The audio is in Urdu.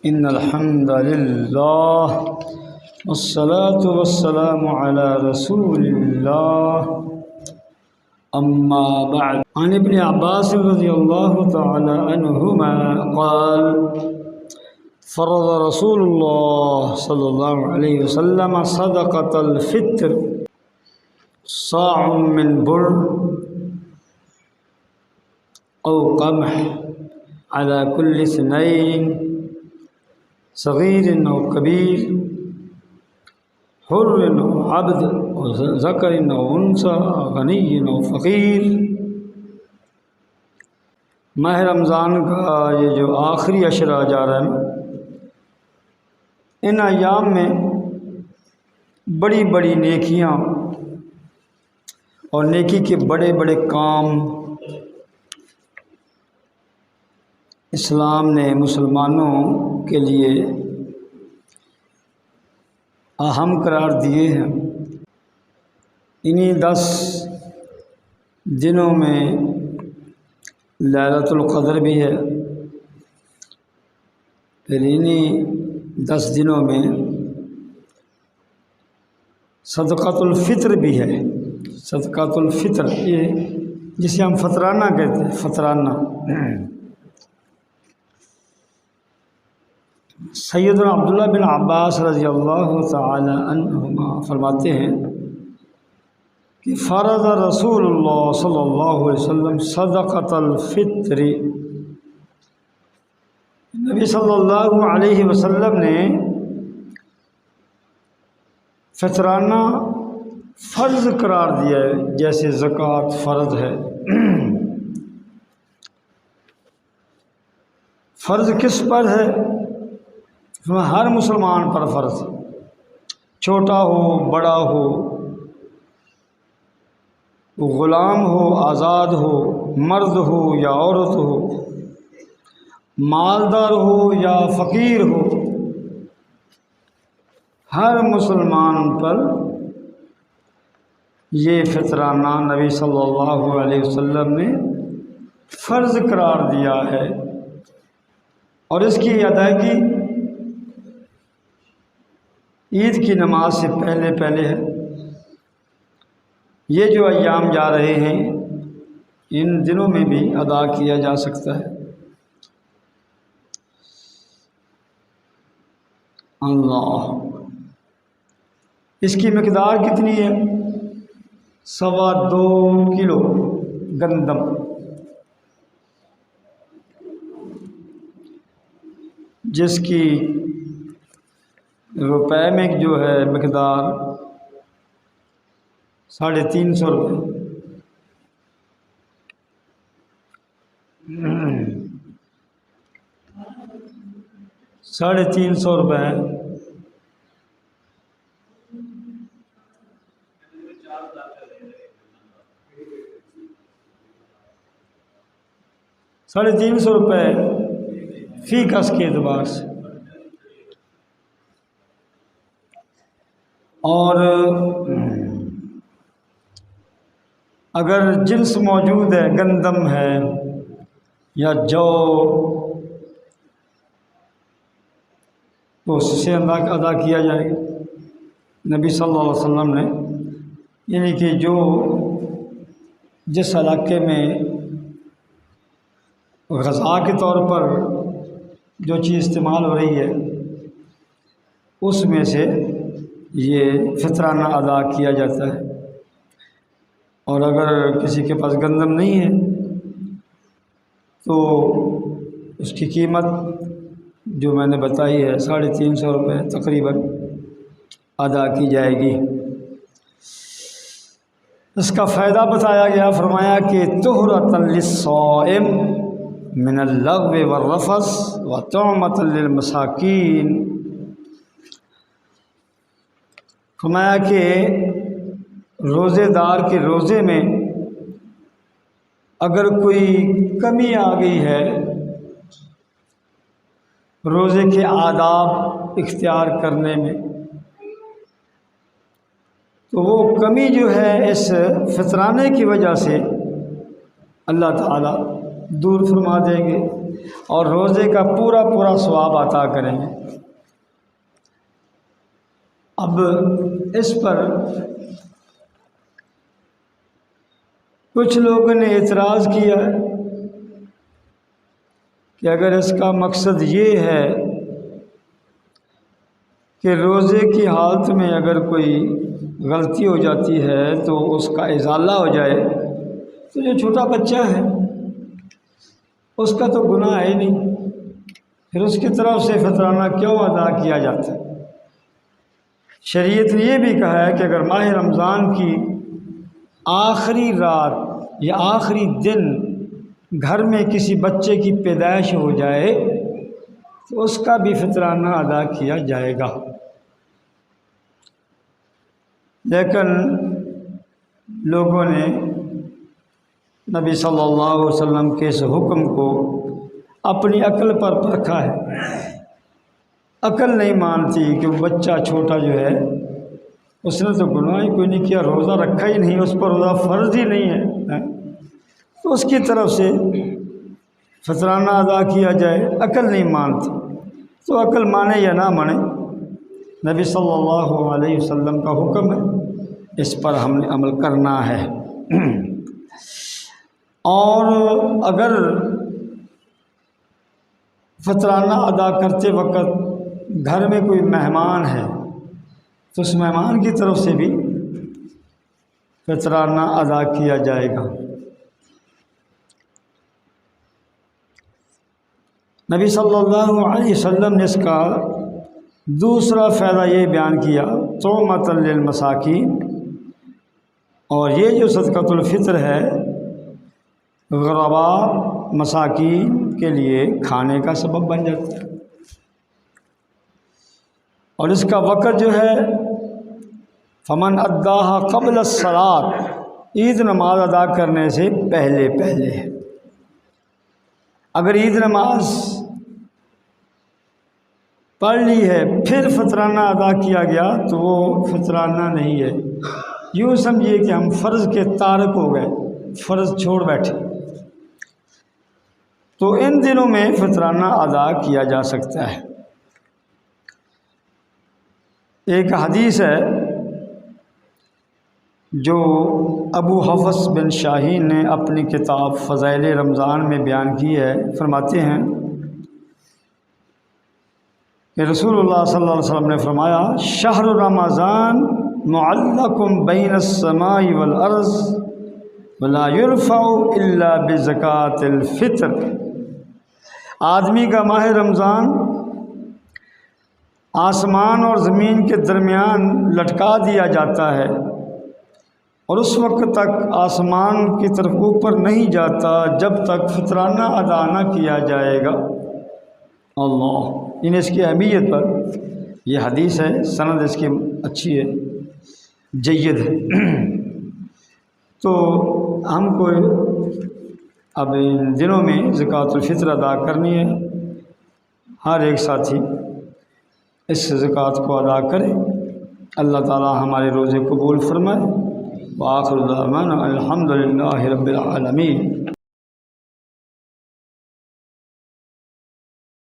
إن الحمد لله والصلاة والسلام على رسول الله أما بعد عن ابن عباس رضي الله تعالى عنهما قال فرض رسول الله صلى الله عليه وسلم صدقة الفطر صاع من بر أو قمح على كل اثنين صغير أو كبير حر أو عبد أو ذكر أو أنثى غني أو فقیر۔ ماہ رمضان کا یہ جو آخری عشرہ جا رہا ہے نا، ان ایام میں بڑی بڑی نیکیاں اور نیکی کے بڑے بڑے کام اسلام نے مسلمانوں کے لیے اہم قرار دیے ہیں۔ انہی 10 دنوں میں لیلۃ القدر بھی ہے، پھر انہی 10 دنوں میں صدقۃ الفطر بھی ہے۔ صدقۃ الفطر یہ جسے ہم فطرانہ کہتے ہیں، فطرانہ۔ سیدنا عبداللہ بن عباس رضی اللہ تعالی عنہما فرماتے ہیں کہ فرض رسول اللہ صلی اللہ علیہ وسلم صدقۃ الفطر، نبی صلی اللہ علیہ وسلم نے فطرانہ فرض قرار دیا ہے، جیسے زکوٰۃ فرض ہے۔ فرض کس پر ہے؟ ہر مسلمان پر فرض، چھوٹا ہو بڑا ہو، غلام ہو آزاد ہو، مرد ہو یا عورت ہو، مالدار ہو یا فقیر ہو، ہر مسلمان پر یہ فطرانہ نبی صلی اللہ علیہ وسلم نے فرض قرار دیا ہے، اور اس کی ادائیگی عید کی نماز سے پہلے ہے۔ یہ جو ایام جا رہے ہیں ان دنوں میں بھی ادا کیا جا سکتا ہے۔ اللہ، اس کی مقدار کتنی ہے؟ 2.25 کلو گندم، جس کی روپے میں جو ہے مقدار 350 روپے۔ 350 روپے روپے فی گز کے اعتبار سے۔ اور اگر جنس موجود ہے، گندم ہے یا جو، تو اس سے ادا کیا جائے گا۔ نبی صلی اللہ علیہ وسلم نے یعنی کہ جو جس علاقے میں غذا کے طور پر جو چیز استعمال ہو رہی ہے اس میں سے یہ فطرانہ ادا کیا جاتا ہے۔ اور اگر کسی کے پاس گندم نہیں ہے تو اس کی قیمت جو میں نے بتائی ہے 350 روپے تقریباً ادا کی جائے گی۔ اس کا فائدہ بتایا گیا، فرمایا کہ طہرۃ للصائم من اللغو والرفث وطعمۃ للمساکین۔ فرمایا کہ روزے دار کے روزے میں اگر کوئی کمی آ گئی ہے، روزے کے آداب اختیار کرنے میں، تو وہ کمی جو ہے اس فطرانے کی وجہ سے اللہ تعالیٰ دور فرما دیں گے۔ اور روزے کا پورا پورا ثواب عطا کریں گے۔ اب اس پر کچھ لوگوں نے اعتراض کیا کہ اگر اس کا مقصد یہ ہے کہ روزے کی حالت میں اگر کوئی غلطی ہو جاتی ہے تو اس کا ازالہ ہو جائے، تو جو چھوٹا بچہ ہے اس کا تو گناہ ہے ہی نہیں، پھر اس کی طرف سے فطرانہ کیوں ادا کیا جاتا ہے؟ شریعت نے یہ بھی کہا ہے کہ اگر ماہ رمضان کی آخری رات یا آخری دن گھر میں کسی بچے کی پیدائش ہو جائے تو اس کا بھی فطرانہ ادا کیا جائے گا۔ لیکن لوگوں نے نبی صلی اللہ علیہ وسلم کے اس حکم کو اپنی عقل پر پرکھا ہے۔ عقل نہیں مانتی کہ وہ بچہ چھوٹا جو ہے اس نے تو گناہ ہی کوئی نہیں کیا، روزہ رکھا ہی نہیں، اس پر روزہ فرض ہی نہیں ہے، تو اس کی طرف سے فطرانہ ادا کیا جائے۔ عقل نہیں مانتی، تو عقل مانے یا نہ مانے، نبی صلی اللہ علیہ وسلم کا حکم ہے، اس پر ہم نے عمل کرنا ہے۔ اور اگر فطرانہ ادا کرتے وقت گھر میں کوئی مہمان ہے تو اس مہمان کی طرف سے بھی فطرانہ ادا کیا جائے گا۔ نبی صلی اللہ علیہ وسلم نے اس کا دوسرا فائدہ یہ بیان کیا، طعمۃ للمساکین، اور یہ جو صدقۃ الفطر ہے غرباء مساکین کے لیے کھانے کا سبب بن جاتا ہے، اور اس کا وقت جو ہے فمن اداہا قبل الصلاۃ، عید نماز ادا کرنے سے پہلے پہلے۔ اگر عید نماز پڑھ لی ہے پھر فطرانہ ادا کیا گیا تو وہ فطرانہ نہیں ہے، یوں سمجھیے کہ ہم فرض کے تارک ہو گئے، فرض چھوڑ بیٹھے، تو ان دنوں میں فطرانہ ادا کیا جا سکتا ہے۔ ایک حدیث ہے جو ابو حفص بن شاہین نے اپنی کتاب فضائل رمضان میں بیان کی ہے، فرماتے ہیں کہ رسول اللہ صلی اللہ علیہ وسلم نے فرمایا، شہر رمضان معلق بین السماء والارض ولا یرفع الا بزکاۃ الفطر۔ آدمی کا ماہ رمضان آسمان اور زمین کے درمیان لٹکا دیا جاتا ہے، اور اس وقت تک آسمان کی طرف اوپر نہیں جاتا جب تک فطرانہ ادا نہ کیا جائے گا۔ اللہ، ان اس کی اہمیت پر یہ حدیث ہے، سند اس کی اچھی ہے، جید ہے۔ تو ہم کو اب ان دنوں میں زکوٰۃ الفطر ادا کرنی ہے، ہر ایک ساتھی اس زکوٰۃ کو ادا کرے۔ اللہ تعالی ہمارے روزے قبول فرمائے۔ وآخر دعوانا الحمد للہ رب العالمین۔